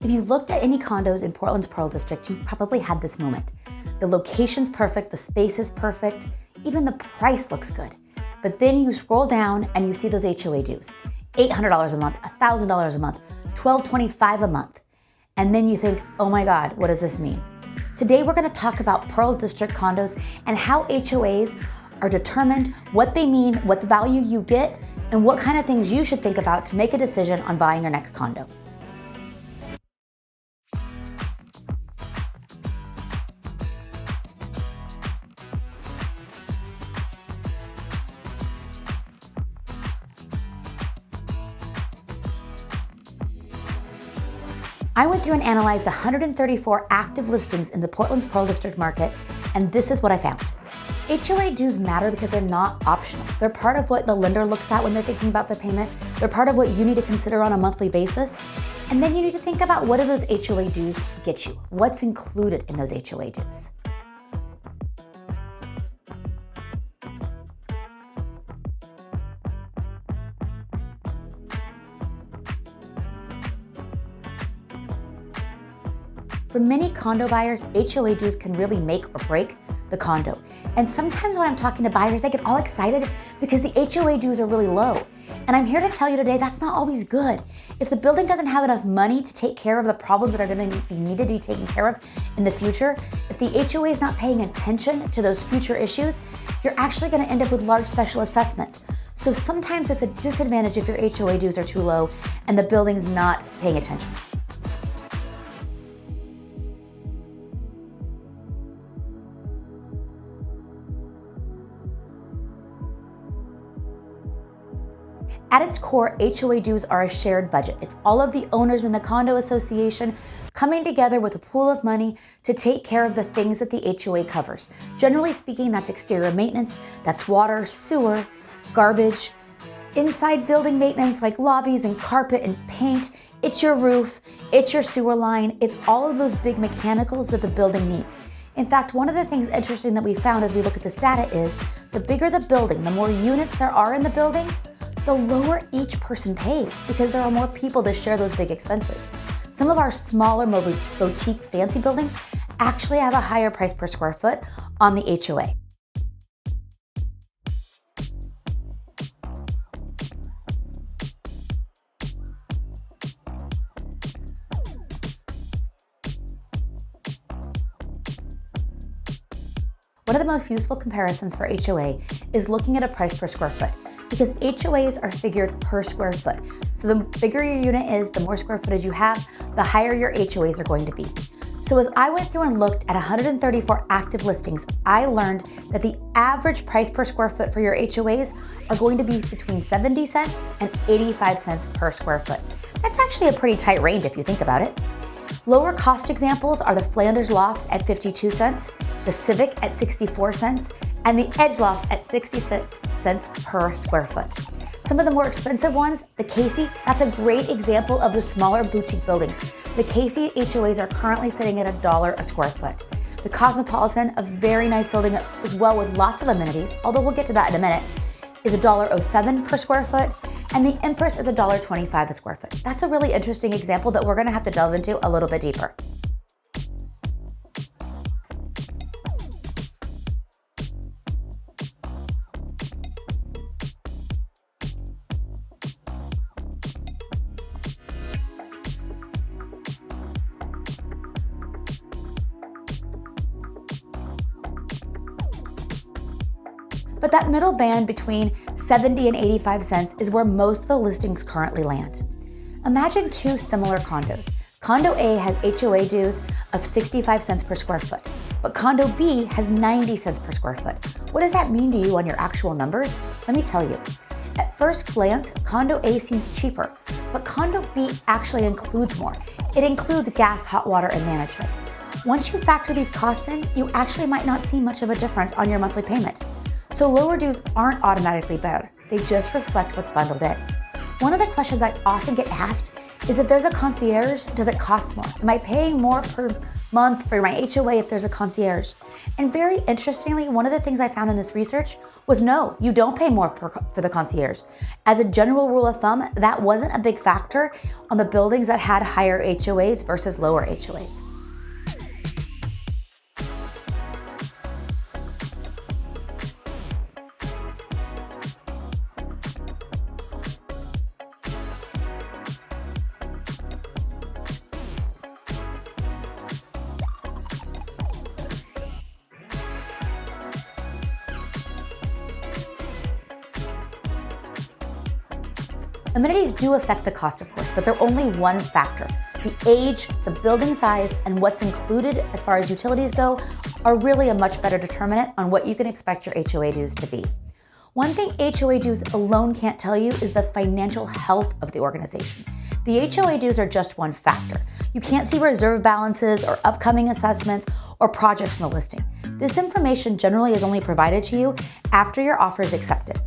If you've looked at any condos in Portland's Pearl District, you've probably had this moment. The location's perfect, the space is perfect, even the price looks good. But then you scroll down and you see those HOA dues. $800 a month, $1,000 a month, $1,225 a month. And then you think, oh my God, what does this mean? Today we're gonna talk about Pearl District condos and how HOAs are determined, what they mean, what the value you get, and what kind of things you should think about to make a decision on buying your next condo. I went through and analyzed 134 active listings in the Portland's Pearl District market, and this is what I found. HOA dues matter because they're not optional. They're part of what the lender looks at when they're thinking about their payment. They're part of what you need to consider on a monthly basis. And then you need to think about, what do those HOA dues get you? What's included in those HOA dues? For many condo buyers, HOA dues can really make or break the condo. And sometimes when I'm talking to buyers, they get all excited because the HOA dues are really low. And I'm here to tell you today, that's not always good. If the building doesn't have enough money to take care of the problems that are going to be needed to be taken care of in the future, if the HOA is not paying attention to those future issues, you're actually going to end up with large special assessments. So sometimes it's a disadvantage if your HOA dues are too low and the building's not paying attention. At its core, HOA dues are a shared budget. It's all of the owners in the Condo Association coming together with a pool of money to take care of the things that the HOA covers. Generally speaking, that's exterior maintenance, that's water, sewer, garbage, inside building maintenance like lobbies and carpet and paint. It's your roof, it's your sewer line, it's all of those big mechanicals that the building needs. In fact, one of the things interesting that we found as we look at this data is the bigger the building, the more units there are in the building, the lower each person pays because there are more people to share those big expenses. Some of our smaller, more boutique, fancy buildings actually have a higher price per square foot on the HOA. One of the most useful comparisons for HOA is looking at a price per square foot, because HOAs are figured per square foot. So the bigger your unit is, the more square footage you have, the higher your HOAs are going to be. So as I went through and looked at 134 active listings, I learned that the average price per square foot for your HOAs are going to be between 70 cents and 85 cents per square foot. That's actually a pretty tight range if you think about it. Lower cost examples are the Flanders Lofts at 52 cents, the Civic at 64 cents, and the Edge Lofts at 66 cents per square foot. Some of the more expensive ones, the Casey, that's a great example of the smaller boutique buildings. The Casey HOAs are currently sitting at $1 a square foot. The Cosmopolitan, a very nice building as well with lots of amenities, although we'll get to that in a minute, is $1.07 per square foot, and the Empress is $1.25 a square foot. That's a really interesting example that we're gonna have to delve into a little bit deeper. But that middle band between 70 and 85 cents is where most of the listings currently land. Imagine two similar condos. Condo A has HOA dues of 65 cents per square foot, but Condo B has 90 cents per square foot. What does that mean to you on your actual numbers? Let me tell you. At first glance, Condo A seems cheaper, but Condo B actually includes more. It includes gas, hot water, and management. Once you factor these costs in, you actually might not see much of a difference on your monthly payment. So lower dues aren't automatically better. They just reflect what's bundled in. One of the questions I often get asked is if there's a concierge, does it cost more? Am I paying more per month for my HOA if there's a concierge? And very interestingly, one of the things I found in this research was no, you don't pay more for the concierge. As a general rule of thumb, that wasn't a big factor on the buildings that had higher HOAs versus lower HOAs. Amenities do affect the cost, of course, but they're only one factor. The age, the building size, and what's included as far as utilities go are really a much better determinant on what you can expect your HOA dues to be. One thing HOA dues alone can't tell you is the financial health of the organization. The HOA dues are just one factor. You can't see reserve balances or upcoming assessments or projects in the listing. This information generally is only provided to you after your offer is accepted.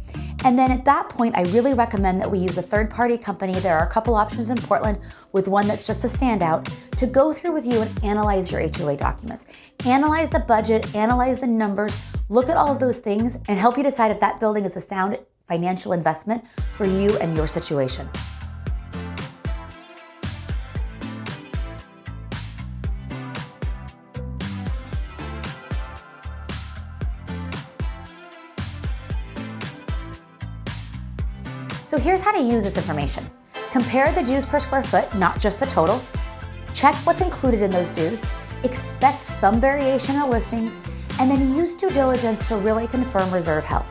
And then at that point, I really recommend that we use a third-party company. There are a couple options in Portland with one that's just a standout to go through with you and analyze your HOA documents. Analyze the budget, analyze the numbers, look at all of those things and help you decide if that building is a sound financial investment for you and your situation. So here's how to use this information. Compare the dues per square foot, not just the total. Check what's included in those dues. Expect some variation in the listings, and then use due diligence to really confirm reserve health.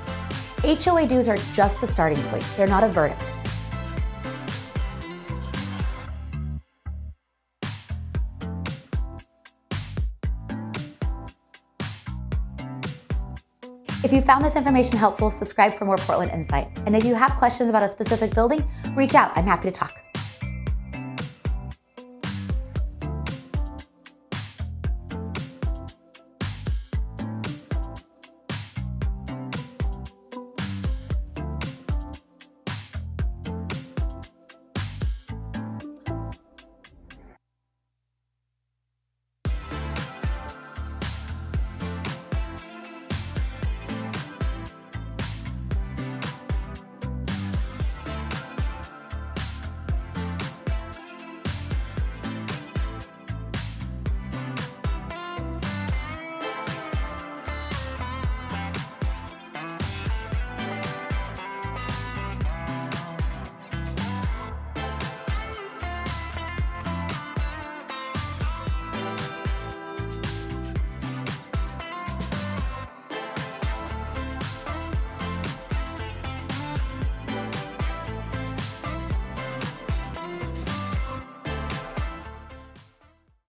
HOA dues are just a starting point. They're not a verdict. If you found this information helpful, subscribe for more Portland insights. And if you have questions about a specific building, reach out. I'm happy to talk.